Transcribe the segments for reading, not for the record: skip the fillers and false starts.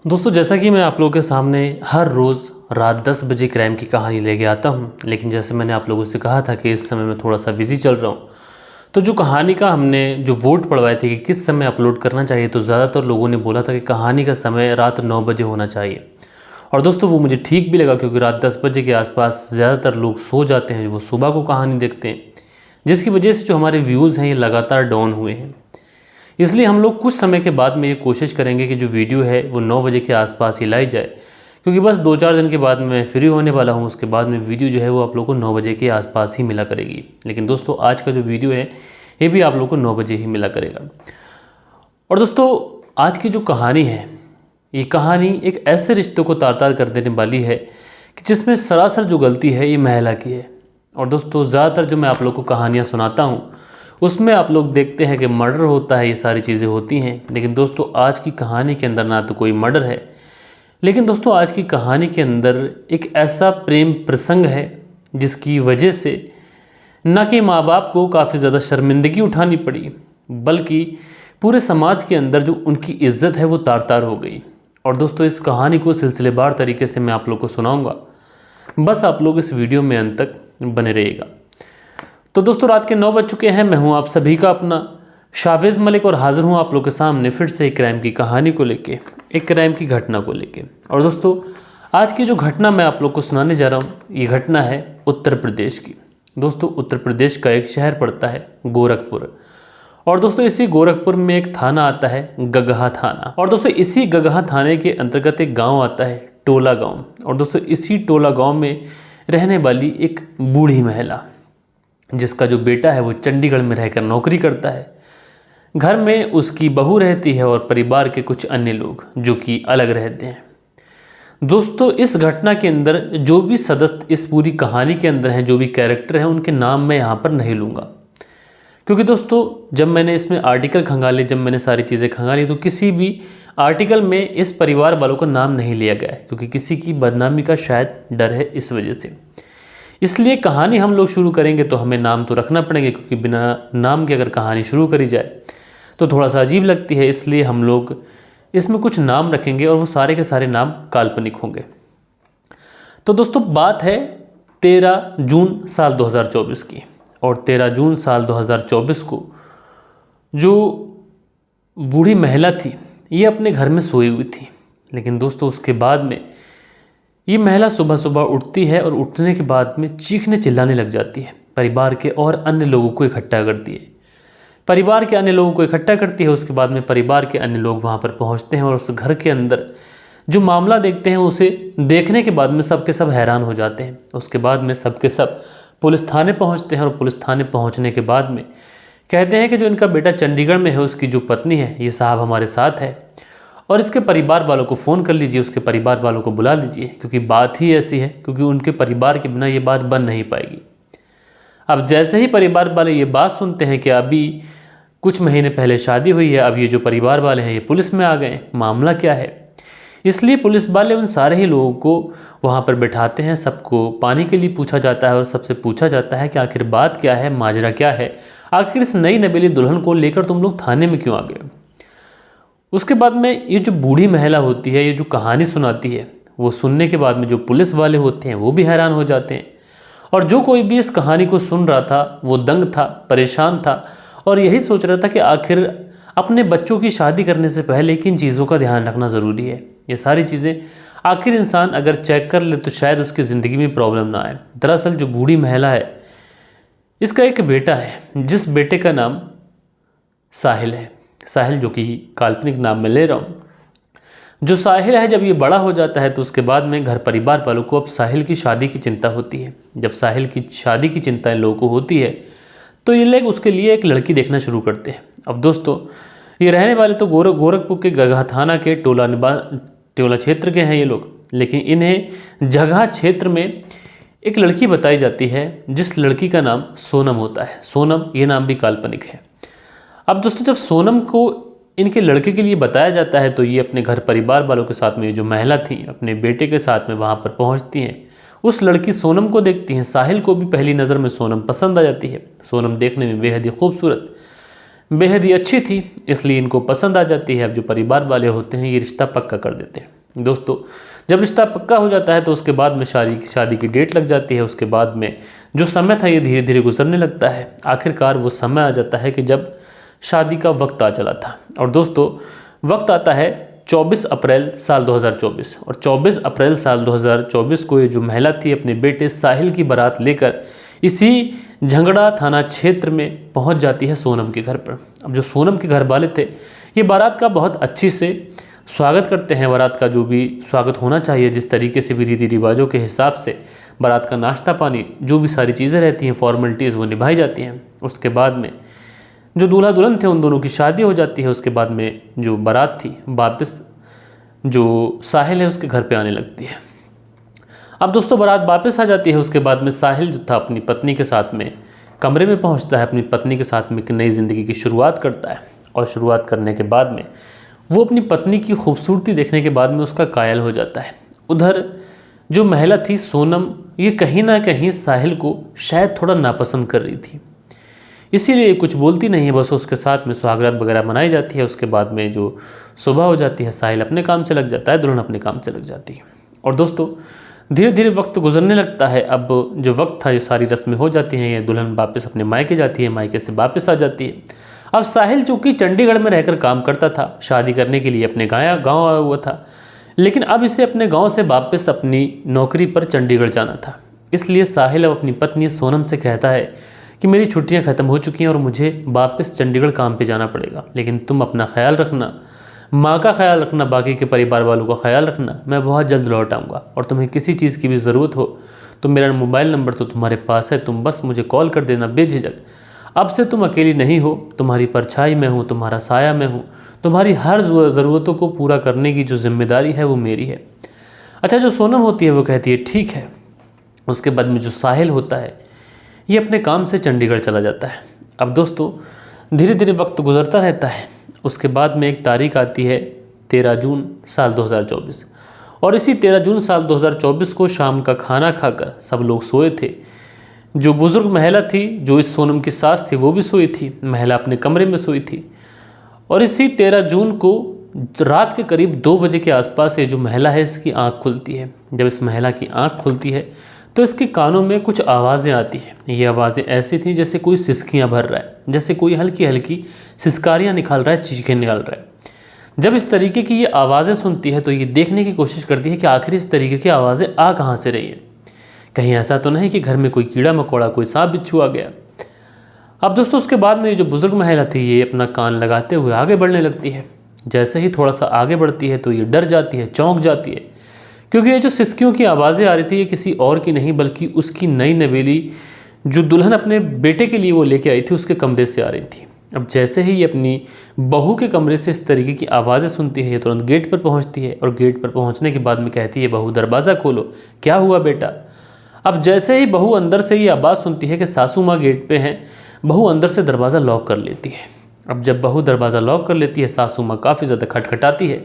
दोस्तों, जैसा कि मैं आप लोगों के सामने हर रोज़ रात 10 बजे क्राइम की कहानी लेके आता हूँ, लेकिन जैसे मैंने आप लोगों से कहा था कि इस समय मैं थोड़ा सा बिज़ी चल रहा हूँ। तो जो कहानी का हमने जो वोट पड़वाए थे कि किस समय अपलोड करना चाहिए, तो ज़्यादातर लोगों ने बोला था कि कहानी का समय रात 9 बजे होना चाहिए। और दोस्तों, वो मुझे ठीक भी लगा, क्योंकि रात 10 बजे के आसपास ज़्यादातर लोग सो जाते हैं, वो सुबह को कहानी देखते हैं, जिसकी वजह से जो हमारे व्यूज़ हैं ये लगातार डाउन हुए हैं। इसलिए हम लोग कुछ समय के बाद में ये कोशिश करेंगे कि जो वीडियो है वो 9 बजे के आसपास ही लाई जाए, क्योंकि बस 2-4 दिन के बाद में मैं फ्री होने वाला हूँ। उसके बाद में वीडियो जो है वो आप लोग को 9 बजे के आसपास ही मिला करेगी। लेकिन दोस्तों, आज का जो वीडियो है ये भी आप लोग को 9 बजे ही मिला करेगा। और दोस्तों, आज की जो कहानी है, ये कहानी एक ऐसे रिश्ते को तार तार कर देने वाली है कि जिसमें सरासर जो गलती है ये महिला की है। और दोस्तों, ज़्यादातर जो मैं आप लोग को कहानियाँ सुनाता हूँ उसमें आप लोग देखते हैं कि मर्डर होता है, ये सारी चीज़ें होती हैं। लेकिन दोस्तों, आज की कहानी के अंदर ना तो कोई मर्डर है, लेकिन दोस्तों आज की कहानी के अंदर एक ऐसा प्रेम प्रसंग है जिसकी वजह से न कि माँ बाप को काफ़ी ज़्यादा शर्मिंदगी उठानी पड़ी, बल्कि पूरे समाज के अंदर जो उनकी इज्जत है वो तार तार हो गई। और दोस्तों, इस कहानी को सिलसिलेवार तरीके से मैं आप लोग को सुनाऊंगा, बस आप लोग इस वीडियो में अंत तक बने रहिएगा। तो दोस्तों, रात के 9 बज चुके हैं। मैं हूं आप सभी का अपना शावेज़ मलिक और हाज़िर हूं आप लोग के सामने फिर से एक क्राइम की कहानी को लेके, एक क्राइम की घटना को लेके। और दोस्तों, आज की जो घटना मैं आप लोग को सुनाने जा रहा हूं, ये घटना है उत्तर प्रदेश की। दोस्तों, उत्तर प्रदेश का एक शहर पड़ता है गोरखपुर। और दोस्तों, इसी गोरखपुर में एक थाना आता है गगहा थाना। और दोस्तों, इसी गगहा थाने के अंतर्गत एक गाँव आता है टोला गाँव। और दोस्तों, इसी टोला गाँव में रहने वाली एक बूढ़ी महिला, जिसका जो बेटा है वो चंडीगढ़ में रहकर नौकरी करता है। घर में उसकी बहू रहती है और परिवार के कुछ अन्य लोग जो कि अलग रहते हैं। दोस्तों, इस घटना के अंदर जो भी सदस्य इस पूरी कहानी के अंदर हैं, जो भी कैरेक्टर हैं, उनके नाम मैं यहाँ पर नहीं लूँगा, क्योंकि दोस्तों जब मैंने इसमें आर्टिकल खंगाले, जब मैंने सारी चीज़ें खंगाली, तो किसी भी आर्टिकल में इस परिवार वालों का नाम नहीं लिया गया है, क्योंकि किसी की बदनामी का शायद डर है इस वजह से। इसलिए कहानी हम लोग शुरू करेंगे तो हमें नाम तो रखना पड़ेंगे, क्योंकि बिना नाम के अगर कहानी शुरू करी जाए तो थोड़ा सा अजीब लगती है। इसलिए हम लोग इसमें कुछ नाम रखेंगे और वो सारे के सारे नाम काल्पनिक होंगे। तो दोस्तों, बात है 13 जून साल 2024 की। और 13 जून साल 2024 को जो बूढ़ी महिला थी ये अपने घर में सोई हुई थी। लेकिन दोस्तों, उसके बाद में ये महिला सुबह सुबह उठती है और उठने के बाद में चीखने चिल्लाने लग जाती है। परिवार के और अन्य लोगों को इकट्ठा करती है। परिवार के अन्य लोगों को इकट्ठा करती है। उसके बाद में परिवार के अन्य लोग वहाँ पर पहुँचते हैं और उस घर के अंदर जो मामला देखते हैं, उसे देखने के बाद में सबके सब हैरान हो जाते हैं। उसके बाद में सबके सब पुलिस थाने पहुँचते हैं और पुलिस थाने पहुँचने के बाद में कहते हैं कि जो इनका बेटा चंडीगढ़ में है, उसकी जो पत्नी है ये साहब हमारे साथ है और इसके परिवार वालों को फ़ोन कर लीजिए, उसके परिवार वालों को बुला लीजिए, क्योंकि बात ही ऐसी है, क्योंकि उनके परिवार के बिना ये बात बन नहीं पाएगी। अब जैसे ही परिवार वाले ये बात सुनते हैं कि अभी कुछ महीने पहले शादी हुई है, अब ये जो परिवार वाले हैं ये पुलिस में आ गए, मामला क्या है। इसलिए पुलिस वाले उन सारे ही लोगों को वहाँ पर बैठाते हैं। सबको पानी के लिए पूछा जाता है और सबसे पूछा जाता है कि आखिर बात क्या है, माजरा क्या है, आखिर इस नई नवेली दुल्हन को लेकर तुम लोग थाने में क्यों आ गए। उसके बाद में ये जो बूढ़ी महिला होती है, ये जो कहानी सुनाती है, वो सुनने के बाद में जो पुलिस वाले होते हैं वो भी हैरान हो जाते हैं। और जो कोई भी इस कहानी को सुन रहा था वो दंग था, परेशान था और यही सोच रहा था कि आखिर अपने बच्चों की शादी करने से पहले किन चीज़ों का ध्यान रखना ज़रूरी है। ये सारी चीज़ें आखिर इंसान अगर चेक कर ले तो शायद उसकी ज़िंदगी में प्रॉब्लम ना आए। दरअसल जो बूढ़ी महिला है, इसका एक बेटा है, जिस बेटे का नाम साहिल है। साहिल जो कि काल्पनिक नाम मैं ले रहा हूँ। जो साहिल है, जब ये बड़ा हो जाता है तो उसके बाद में घर परिवार वालों को अब साहिल की शादी की चिंता होती है। जब साहिल की शादी की चिंता इन लोगों को होती है तो ये लोग उसके लिए एक लड़की देखना शुरू करते हैं। अब दोस्तों, ये रहने वाले तो गोरखपुर के गगहा थाना के टोला क्षेत्र के हैं ये लोग, लेकिन इन्हें जगह क्षेत्र में एक लड़की बताई जाती है, जिस लड़की का नाम सोनम होता है। सोनम, ये नाम भी काल्पनिक है। अब दोस्तों, जब सोनम को इनके लड़के के लिए बताया जाता है तो ये अपने घर परिवार वालों के साथ में, जो महिला थी अपने बेटे के साथ में वहाँ पर पहुँचती हैं। उस लड़की सोनम को देखती हैं। साहिल को भी पहली नज़र में सोनम पसंद आ जाती है। सोनम देखने में बेहद ही खूबसूरत, बेहद ही अच्छी थी, इसलिए इनको पसंद आ जाती है। अब जो परिवार वाले होते हैं ये रिश्ता पक्का कर देते हैं। दोस्तों, जब रिश्ता पक्का हो जाता है तो उसके बाद में शादी की डेट लग जाती है। उसके बाद में जो समय था ये धीरे धीरे गुजरने लगता है। आखिरकार वो समय आ जाता है कि जब शादी का वक्त आ चला था। और दोस्तों, वक्त आता है 24 अप्रैल साल 2024। और 24 अप्रैल साल 2024 को ये जो महिला थी अपने बेटे साहिल की बारात लेकर इसी झंगड़ा थाना क्षेत्र में पहुंच जाती है सोनम के घर पर। अब जो सोनम के घर वाले थे ये बारात का बहुत अच्छी से स्वागत करते हैं। बारात का जो भी स्वागत होना चाहिए, जिस तरीके से भी रीति रिवाजों के हिसाब से बारात का नाश्ता पानी, जो भी सारी चीज़ें रहती हैं, फॉर्मेलिटीज़, वो निभाई जाती हैं। उसके बाद में जो दूल्हा दुल्हन थे उन दोनों की शादी हो जाती है। उसके बाद में जो बारात थी वापस जो साहिल है उसके घर पे आने लगती है। अब दोस्तों, बारात वापस आ जाती है। उसके बाद में साहिल जो था अपनी पत्नी के साथ में कमरे में पहुंचता है, अपनी पत्नी के साथ में एक नई ज़िंदगी की शुरुआत करता है। और शुरुआत करने के बाद में वो अपनी पत्नी की खूबसूरती देखने के बाद में उसका कायल हो जाता है। उधर जो महिला थी सोनम, ये कहीं ना कहीं साहिल को शायद थोड़ा नापसंद कर रही थी, इसीलिए कुछ बोलती नहीं है। बस उसके साथ में सुहागरात वगैरह मनाई जाती है। उसके बाद में जो सुबह हो जाती है, साहिल अपने काम से लग जाता है, दुल्हन अपने काम से लग जाती है। और दोस्तों, धीरे धीरे वक्त गुजरने लगता है। अब जो वक्त था, ये सारी रस्में हो जाती हैं। ये दुल्हन वापस अपने मायके जाती है, मायके से वापस आ जाती है। अब साहिल चूँकि चंडीगढ़ में रहकर काम करता था, शादी करने के लिए अपने गाँव आया हुआ था, लेकिन अब इसे अपने गाँव से वापस अपनी नौकरी पर चंडीगढ़ जाना था। इसलिए साहिल अब अपनी पत्नी सोनम से कहता है कि मेरी छुट्टियां ख़त्म हो चुकी हैं और मुझे वापस चंडीगढ़ काम पे जाना पड़ेगा, लेकिन तुम अपना ख्याल रखना, माँ का ख्याल रखना, बाकी के परिवार वालों का ख्याल रखना। मैं बहुत जल्द लौट आऊँगा और तुम्हें किसी चीज़ की भी ज़रूरत हो तो मेरा मोबाइल नंबर तो तुम्हारे पास है, तुम बस मुझे कॉल कर देना बेझिझक। अब से तुम अकेली नहीं हो, तुम्हारी परछाई मैं हूँ, तुम्हारा साया मैं हूँ, तुम्हारी हर ज़रूरतों को पूरा करने की जो जिम्मेदारी है वो मेरी है। अच्छा, जो सोनम होती है वो कहती है ठीक है। उसके बाद में जो साहिल होता है ये अपने काम से चंडीगढ़ चला जाता है। अब दोस्तों, धीरे धीरे वक्त गुजरता रहता है। उसके बाद में एक तारीख आती है 13 जून साल 2024। और इसी 13 जून साल 2024 को शाम का खाना खाकर सब लोग सोए थे। जो बुज़ुर्ग महिला थी, जो इस सोनम की सास थी, वो भी सोई थी। महिला अपने कमरे में सोई थी। और इसी 13 जून को रात के करीब 2 बजे के आसपास ये जो महिला है इसकी आँख खुलती है। जब इस महिला की आँख खुलती है तो इसके कानों में कुछ आवाज़ें आती हैं। ये आवाज़ें ऐसी थी जैसे कोई सिसकियाँ भर रहा है, जैसे कोई हल्की हल्की सिसकारियाँ निकाल रहा है, चीखें निकाल रहा है। जब इस तरीके की ये आवाज़ें सुनती है तो ये देखने की कोशिश करती है कि आखिर इस तरीके की आवाज़ें आ कहाँ से रही हैं। कहीं ऐसा तो नहीं कि घर में कोई कीड़ा मकोड़ा, कोई सांप बिच्छू आ गया। अब दोस्तों, उसके बाद में ये जो बुज़ुर्ग महिला थी ये अपना कान लगाते हुए आगे बढ़ने लगती है। जैसे ही थोड़ा सा आगे बढ़ती है तो ये डर जाती है, चौंक जाती है, क्योंकि ये जो सिसकियों की आवाज़ें आ रही थी ये किसी और की नहीं बल्कि उसकी नई नवेली जो दुल्हन अपने बेटे के लिए वो लेके आई थी उसके कमरे से आ रही थी। अब जैसे ही ये अपनी बहू के कमरे से इस तरीके की आवाज़ें सुनती है, ये तुरंत गेट पर पहुंचती है। और गेट पर पहुंचने के बाद में कहती है, बहू दरवाज़ा खोलो, क्या हुआ बेटा। अब जैसे ही बहू अंदर से ये आवाज़ सुनती है कि सासू माँ गेट पे हैं, बहू अंदर से दरवाज़ा लॉक कर लेती है। अब जब बहू दरवाज़ा लॉक कर लेती है, सासू माँ काफ़ी ज़्यादा खटखटाती है,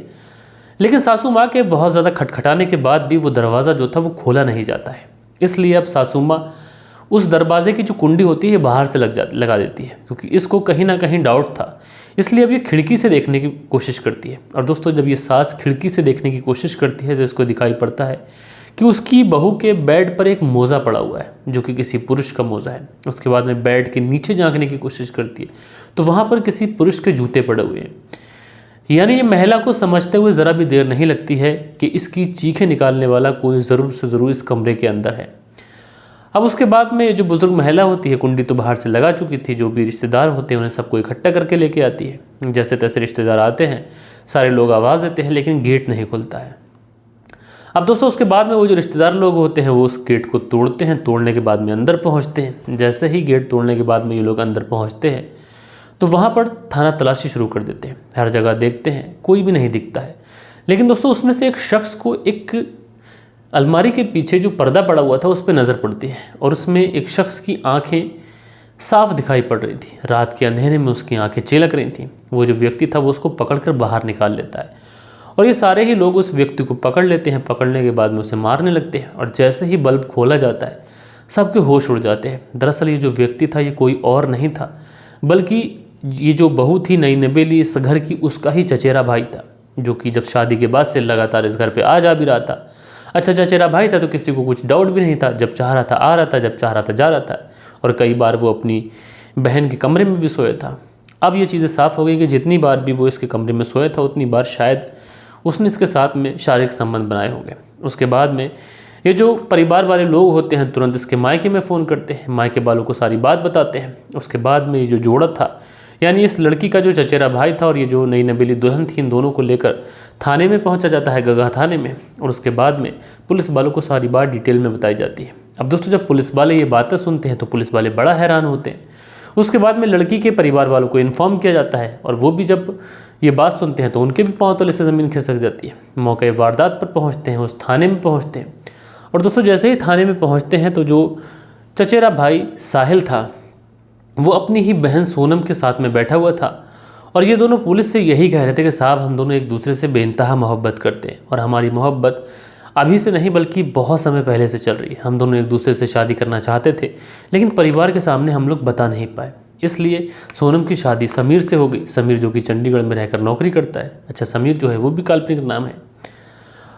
लेकिन सासू माँ के बहुत ज़्यादा खटखटाने के बाद भी वो दरवाज़ा जो था वो खोला नहीं जाता है। इसलिए अब सासू माँ उस दरवाजे की जो कुंडी होती है बाहर से लगा देती है, क्योंकि इसको कहीं ना कहीं डाउट था। इसलिए अब ये खिड़की से देखने की कोशिश करती है। और दोस्तों, जब ये सास खिड़की से देखने की कोशिश करती है तो इसको दिखाई पड़ता है कि उसकी बहू के बेड पर एक मोज़ा पड़ा हुआ है, जो कि किसी पुरुष का मोज़ा है। उसके बाद में बेड के नीचे झांकने की कोशिश करती है तो वहाँ पर किसी पुरुष के जूते पड़े हुए हैं। यानी ये महिला को समझते हुए ज़रा भी देर नहीं लगती है कि इसकी चीखें निकालने वाला कोई ज़रूर से ज़रूर इस कमरे के अंदर है। अब उसके बाद में ये जो बुज़ुर्ग महिला होती है, कुंडी तो बाहर से लगा चुकी थी, जो भी रिश्तेदार होते हैं उन्हें सबको इकट्ठा करके लेके आती है। जैसे तैसे रिश्तेदार आते हैं, सारे लोग आवाज़ देते हैं, लेकिन गेट नहीं खुलता है। अब दोस्तों, उसके बाद में वो जो रिश्तेदार लोग होते हैं वो उस गेट को तोड़ते हैं। तोड़ने के बाद में अंदर पहुँचते हैं। जैसे ही गेट तोड़ने के बाद में ये लोग अंदर पहुँचते हैं तो वहाँ पर थाना तलाशी शुरू कर देते हैं। हर जगह देखते हैं, कोई भी नहीं दिखता है। लेकिन दोस्तों, उसमें से एक शख्स को एक अलमारी के पीछे जो पर्दा पड़ा हुआ था उस पर नज़र पड़ती है और उसमें एक शख्स की आंखें साफ दिखाई पड़ रही थी। रात के अंधेरे में उसकी आंखें चेलक रही थी। वो जो व्यक्ति था वो उसको पकड़कर बाहर निकाल लेता है और ये सारे ही लोग उस व्यक्ति को पकड़ लेते हैं। पकड़ने के बाद में उसे मारने लगते हैं और जैसे ही बल्ब खोला जाता है सबके होश उड़ जाते हैं। दरअसल ये जो व्यक्ति था ये कोई और नहीं था बल्कि ये जो बहू थी नई नवेली इस घर की, उसका ही चचेरा भाई था, जो कि जब शादी के बाद से लगातार इस घर पे आ जा भी रहा था। अच्छा, चचेरा भाई था तो किसी को कुछ डाउट भी नहीं था, जब चाह रहा था आ रहा था, जब चाह रहा था जा रहा था, और कई बार वो अपनी बहन के कमरे में भी सोया था। अब ये चीज़ें साफ़ हो गई कि जितनी बार भी वो इसके कमरे में सोया था उतनी बार शायद उसने इसके साथ में शारीरिक संबंध बनाए होंगे। उसके बाद में ये जो परिवार वाले लोग होते हैं तुरंत इसके मायके में फ़ोन करते हैं, मायके वालों को सारी बात बताते हैं। उसके बाद में ये जो जोड़ा था, यानी इस लड़की का जो चचेरा भाई था और ये जो नई नवेली दुल्हन थी, इन दोनों को लेकर थाने में पहुंचा जाता है, गगा थाने में। और उसके बाद में पुलिस वालों को सारी बात डिटेल में बताई जाती है। अब दोस्तों, जब पुलिस वाले ये बातें सुनते हैं तो पुलिस वाले बड़ा हैरान होते हैं। उसके बाद में लड़की के परिवार वालों को इन्फॉर्म किया जाता है, और वो भी जब ये बात सुनते हैं तो उनके भी पाँव तले से ज़मीन खिसक जाती है। मौके वारदात पर पहुँचते हैं, उस थाने में पहुँचते हैं। और दोस्तों, जैसे ही थाने में पहुँचते हैं तो जो चचेरा भाई साहिल था वो अपनी ही बहन सोनम के साथ में बैठा हुआ था, और ये दोनों पुलिस से यही कह रहे थे कि साहब, हम दोनों एक दूसरे से बेइंतहा मोहब्बत करते हैं, और हमारी मोहब्बत अभी से नहीं बल्कि बहुत समय पहले से चल रही है। हम दोनों एक दूसरे से शादी करना चाहते थे, लेकिन परिवार के सामने हम लोग बता नहीं पाए, इसलिए सोनम की शादी समीर से हो गई। समीर जो कि चंडीगढ़ में रहकर नौकरी करता है। अच्छा, समीर जो है वो भी काल्पनिक नाम है।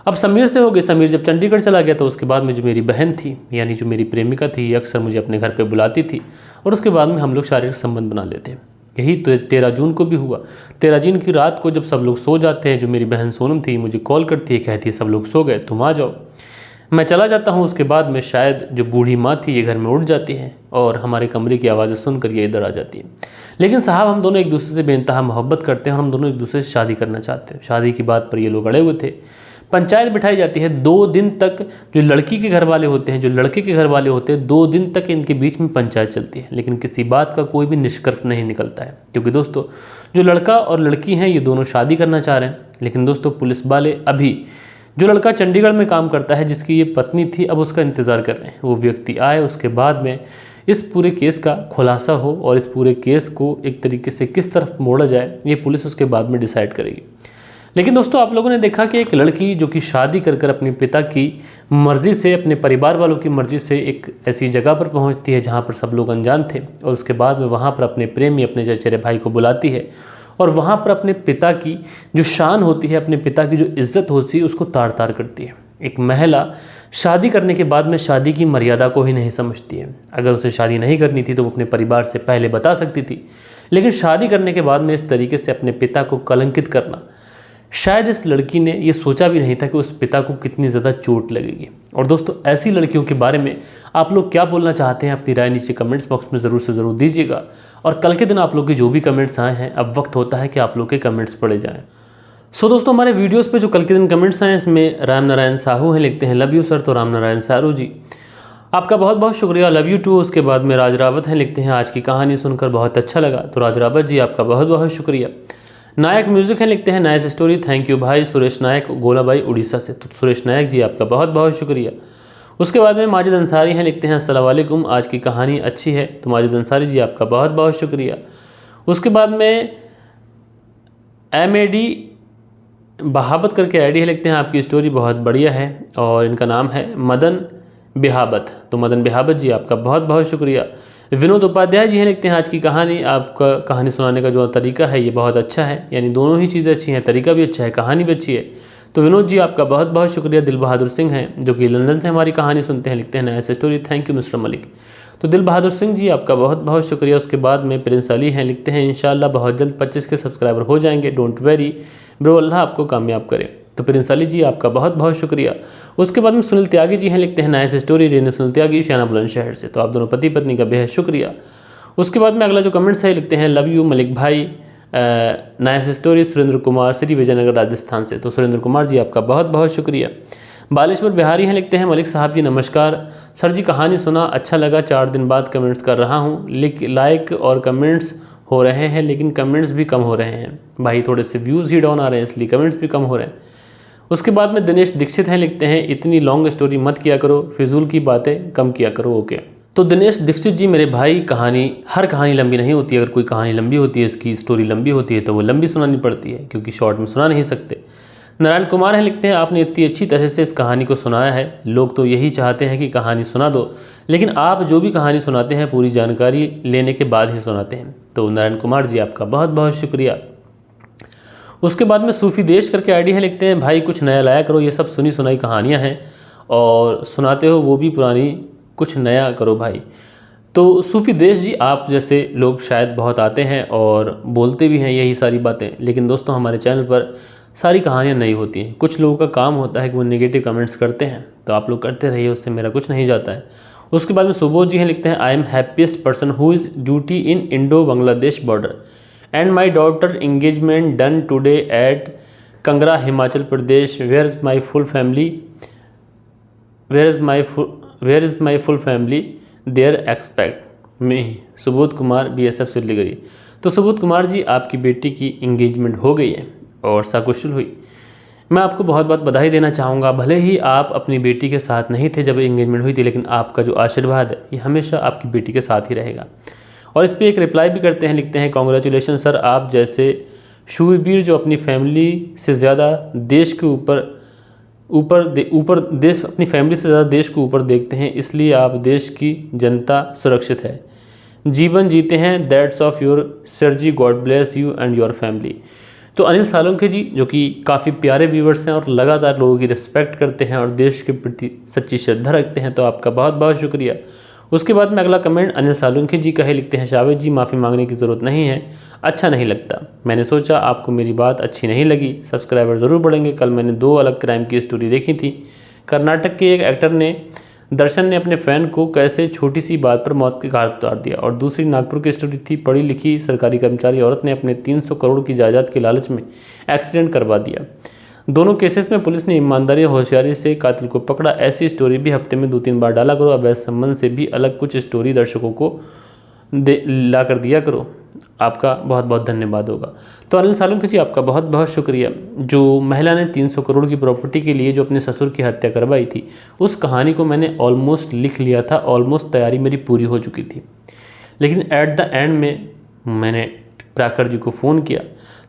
अब समीर से हो गई। समीर जब चंडीगढ़ चला गया तो उसके बाद में जो मेरी बहन थी, यानी जो मेरी प्रेमिका थी, ये अक्सर मुझे अपने घर पे बुलाती थी, और उसके बाद में हम लोग शारीरिक संबंध बना लेते। यही तो 13 जून को भी हुआ। 13 जून की रात को जब सब लोग सो जाते हैं, जो मेरी बहन सोनम थी मुझे कॉल करती है, कहती है सब लोग सो गए, तुम आ जाओ। मैं चला जाता हूँ। उसके बाद में शायद जो बूढ़ी माँ थी ये घर में उठ जाती है, और हमारे कमरे की आवाज़ें सुनकर ये इधर आ जाती है। लेकिन साहब, हम दोनों एक दूसरे से बेइंतहा मोहब्बत करते हैं, और हम दोनों एक दूसरे से शादी करना चाहते हैं। शादी की बात पर ये लोग अड़े हुए थे। पंचायत बिठाई जाती है 2 दिन तक। जो लड़की के घर वाले होते हैं, जो लड़के के घर वाले होते हैं, 2 दिन तक इनके बीच में पंचायत चलती है, लेकिन किसी बात का कोई भी निष्कर्ष नहीं निकलता है। क्योंकि दोस्तों, जो लड़का और लड़की हैं ये दोनों शादी करना चाह रहे हैं, लेकिन दोस्तों पुलिस वाले अभी जो लड़का चंडीगढ़ में काम करता है, जिसकी ये पत्नी थी, अब उसका इंतज़ार कर रहे हैं। वो व्यक्ति आए, उसके बाद में इस पूरे केस का खुलासा हो, और इस पूरे केस को एक तरीके से किस तरफ मोड़ा जाए ये पुलिस उसके बाद में डिसाइड करेगी। लेकिन दोस्तों, आप लोगों ने देखा कि एक लड़की जो कि शादी कर कर अपने पिता की मर्ज़ी से, अपने परिवार वालों की मर्ज़ी से एक ऐसी जगह पर पहुंचती है जहां पर सब लोग अनजान थे, और उसके बाद में वहां पर अपने प्रेमी, अपने चचेरे भाई को बुलाती है, और वहां पर अपने पिता की जो शान होती है, अपने पिता की जो इज्जत होती है, उसको तार तार करती है। एक महिला शादी करने के बाद में शादी की मर्यादा को ही नहीं समझती है। अगर उसे शादी नहीं करनी थी तो वो अपने परिवार से पहले बता सकती थी, लेकिन शादी करने के बाद में इस तरीके से अपने पिता को कलंकित करना, शायद इस लड़की ने ये सोचा भी नहीं था कि उस पिता को कितनी ज़्यादा चोट लगेगी। और दोस्तों, ऐसी लड़कियों के बारे में आप लोग क्या बोलना चाहते हैं, अपनी राय नीचे कमेंट्स बॉक्स में ज़रूर से ज़रूर दीजिएगा। और कल के दिन आप लोग के जो भी कमेंट्स आए हैं, अब वक्त होता है कि आप लोग के कमेंट्स पढ़े जाएँ। सो दोस्तों, हमारे वीडियोज़ पर जो कल के दिन कमेंट्स आए, इसमें राम नारायण साहू हैं, लिखते हैं लव यू सर। तो राम नारायण साहू जी, आपका बहुत बहुत शुक्रिया, लव यू टू। उसके बाद में राज रावत हैं, लिखते हैं आज की कहानी सुनकर बहुत अच्छा लगा। तो राज रावत जी, आपका बहुत बहुत शुक्रिया। नायक म्यूज़िक है, लिखते हैं नाइस स्टोरी, थैंक यू भाई। सुरेश नायक गोलाबाई उड़ीसा से। तो सुरेश नायक जी, आपका बहुत बहुत शुक्रिया। उसके बाद में माजिद अंसारी हैं, लिखते हैं अस्सलाम वालेकुम, आज की कहानी अच्छी है। तो माजिद अंसारी जी, आपका बहुत बहुत शुक्रिया। उसके बाद में MAD बहाबत करके आईडी है, लिखते हैं आपकी स्टोरी बहुत बढ़िया है, और इनका नाम है मदन बिहाबत। तो मदन बिहाबत जी, आपका बहुत बहुत शुक्रिया। विनोद उपाध्याय जी हैं, लिखते हैं आज की कहानी, आपका कहानी सुनाने का जो तरीका है ये बहुत अच्छा है, यानी दोनों ही चीज़ें अच्छी हैं, तरीका भी अच्छा है, कहानी भी अच्छी है। तो विनोद जी, आपका बहुत बहुत शुक्रिया। दिल बहादुर सिंह हैं, जो कि लंदन से हमारी कहानी सुनते हैं, लिखते हैं nice story, thank you mister Malik. तो दिल बहादुर सिंह जी, आपका बहुत बहुत शुक्रिया। उसके बाद में प्रिंस अली हैं, लिखते हैं इंशाल्लाह बहुत जल्द 25 के सब्सक्राइबर हो जाएंगे, डोंट वेरी ब्रो, अल्लाह आपको कामयाब करे। तो प्रिंस अली जी, आपका बहुत बहुत शुक्रिया। उसके बाद में सुनील त्यागी जी हैं, लिखते हैं नाइस स्टोरी, रेनू सुनील त्यागी शाना बुलंदशहर से। तो आप दोनों पति पत्नी का बेहद शुक्रिया। उसके बाद में अगला जो कमेंट्स है, लिखते हैं लव यू मलिक भाई, नाइस स्टोरी, सुरेंद्र कुमार, श्री विजयनगर राजस्थान से। तो सुरेंद्र कुमार जी, आपका बहुत बहुत शुक्रिया। बालेश्वर बिहारी हैं, लिखते हैं मलिक साहब जी नमस्कार सर जी, कहानी सुना अच्छा लगा, 4 दिन बाद कमेंट्स कर रहा हूँ, लाइक और कमेंट्स हो रहे हैं, लेकिन कमेंट्स भी कम हो रहे हैं भाई, थोड़े से व्यूज़ ही डाउन आ रहे हैं, इसलिए कमेंट्स भी कम हो रहे हैं। उसके बाद में दिनेश दीक्षित हैं, लिखते हैं इतनी लॉन्ग स्टोरी मत किया करो, फिजूल की बातें कम किया करो, ओके। तो दिनेश दीक्षित जी मेरे भाई, हर कहानी लंबी नहीं होती। अगर कोई कहानी लंबी होती है, इसकी स्टोरी लंबी होती है, तो वो लंबी सुनानी पड़ती है, क्योंकि शॉर्ट में सुना नहीं सकते। नारायण कुमार हैं, लिखते हैं आपने इतनी अच्छी तरह से इस कहानी को सुनाया है, लोग तो यही चाहते हैं कि कहानी सुना दो, लेकिन आप जो भी कहानी सुनाते हैं पूरी जानकारी लेने के बाद ही सुनाते हैं। तो नारायण कुमार जी आपका बहुत बहुत शुक्रिया। उसके बाद में सूफी देश करके आईडी है, लिखते हैं भाई कुछ नया लाया करो, ये सब सुनी सुनाई कहानियाँ हैं और सुनाते हो वो भी पुरानी, कुछ नया करो भाई। तो सूफी देश जी, आप जैसे लोग शायद बहुत आते हैं और बोलते भी हैं यही सारी बातें, लेकिन दोस्तों हमारे चैनल पर सारी कहानियाँ नहीं होती हैं। कुछ लोगों का काम होता है कि वो नेगेटिव कमेंट्स करते हैं, तो आप लोग करते रहिए, उससे मेरा कुछ नहीं जाता है। उसके बाद में सुबोध जी हैं, लिखते हैं I am happiest person who is duty in Indo Bangladesh border and my daughter engagement done today at Kangra Himachal Pradesh, where is my full family there expect me. Subodh Kumar BSF Siliguri. तो सुबोध कुमार जी, आपकी बेटी की इंगेजमेंट हो गई है और सकुशल हुई। मैं आपको बहुत बहुत बधाई देना चाहूँगा। भले ही आप अपनी बेटी के साथ नहीं थे जब इंगेजमेंट हुई थी, लेकिन आपका जो आशीर्वाद है ये हमेशा आपकी बेटी के साथ ही रहेगा। और इस पर एक रिप्लाई भी करते हैं, लिखते हैं कॉन्ग्रेचुलेशन सर, आप जैसे शूरवीर जो अपनी फैमिली से ज़्यादा देश के अपनी फैमिली से ज़्यादा देश को ऊपर देखते हैं, इसलिए आप देश की जनता सुरक्षित है, जीवन जीते हैं। That's off your sir ji, God bless you and your family. तो अनिल सालुंखे जी, जो कि काफ़ी प्यारे व्यूवर्स हैं और लगातार लोगों की रिस्पेक्ट करते हैं और देश के प्रति सच्ची श्रद्धा रखते हैं, तो आपका बहुत बहुत शुक्रिया। उसके बाद में अगला कमेंट अनिल सालुंखे जी का है, लिखते हैं शावेद जी माफ़ी मांगने की ज़रूरत नहीं है, अच्छा नहीं लगता, मैंने सोचा आपको मेरी बात अच्छी नहीं लगी, सब्सक्राइबर ज़रूर बढ़ेंगे। कल मैंने 2 अलग क्राइम की स्टोरी देखी थी। कर्नाटक के एक एक्टर ने दर्शन ने अपने फ़ैन को कैसे छोटी सी बात पर मौत के घाट उतार दिया, और दूसरी नागपुर की स्टोरी थी, पढ़ी लिखी सरकारी कर्मचारी औरत ने अपने 300 करोड़ की जायदाद के लालच में एक्सीडेंट करवा दिया। दोनों केसेस में पुलिस ने ईमानदारी और होशियारी से कातिल को पकड़ा। ऐसी स्टोरी भी हफ्ते में 2-3 बार डाला करो। अवैध संबंध से भी अलग कुछ स्टोरी दर्शकों को ला कर दिया करो, आपका बहुत बहुत धन्यवाद होगा। तो अनिल सालुंखे जी, आपका बहुत बहुत शुक्रिया। जो महिला ने 300 करोड़ की प्रॉपर्टी के लिए जो अपने ससुर की हत्या करवाई थी, उस कहानी को मैंने ऑलमोस्ट लिख लिया था, ऑलमोस्ट तैयारी मेरी पूरी हो चुकी थी, लेकिन एट द एंड में मैंने प्राखर जी को फ़ोन किया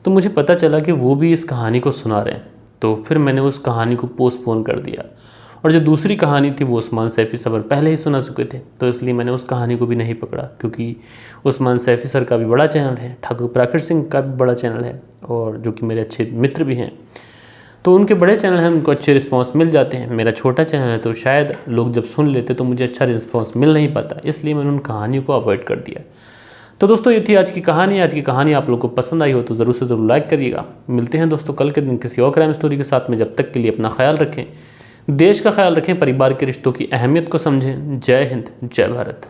तो मुझे पता चला कि वो भी इस कहानी को सुना रहे हैं, तो फिर मैंने उस कहानी को पोस्टपोन कर दिया। और जो दूसरी कहानी थी वो उस्मान सैफ़ी सबर पहले ही सुना चुके थे, तो इसलिए मैंने उस कहानी को भी नहीं पकड़ा, क्योंकि उस्मान सैफ़ी सर का भी बड़ा चैनल है, ठाकुर प्राखर सिंह का भी बड़ा चैनल है, और जो कि मेरे अच्छे मित्र भी हैं, तो उनके बड़े चैनल हैं, उनको अच्छे रिस्पांस मिल जाते हैं। मेरा छोटा चैनल है, तो शायद लोग जब सुन लेते तो मुझे अच्छा रिस्पांस मिल नहीं पाता, इसलिए मैंने उन कहानियों को अवॉइड कर दिया। तो दोस्तों ये थी आज की कहानी। आज की कहानी आप लोगों को पसंद आई हो तो ज़रूर से ज़रूर लाइक करिएगा। मिलते हैं दोस्तों कल के दिन किसी और क्राइम स्टोरी के साथ में। जब तक के लिए अपना ख्याल रखें, देश का ख्याल रखें, परिवार के रिश्तों की अहमियत को समझें। जय हिंद, जय भारत।